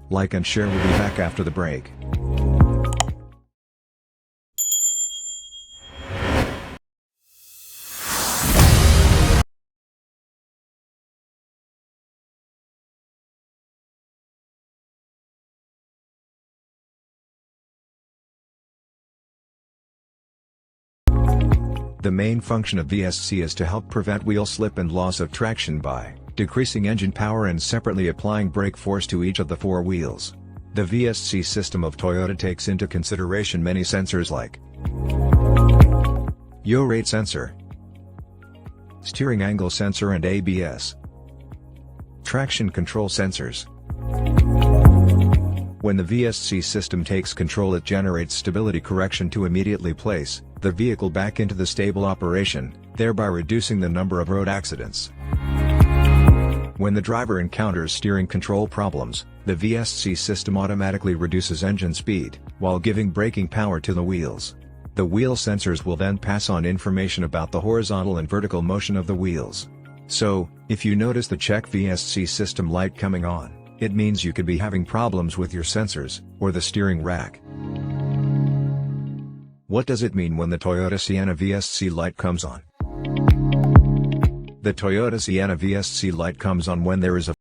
Like and share. We'll be back after the break. The main function of VSC is to help prevent wheel slip and loss of traction by decreasing engine power and separately applying brake force to each of the four wheels. The VSC system of Toyota takes into consideration many sensors like yaw rate sensor, steering angle sensor and ABS, traction control sensors. When the VSC system takes control, it generates stability correction to immediately place the vehicle back into the stable operation, thereby reducing the number of road accidents. When the driver encounters steering control problems, the VSC system automatically reduces engine speed, while giving braking power to the wheels. The wheel sensors will then pass on information about the horizontal and vertical motion of the wheels. So, if you notice the check VSC system light coming on, it means you could be having problems with your sensors, or the steering rack. What does it mean when the Toyota Sienna VSC light comes on? The Toyota Sienna VSC light comes on when there is a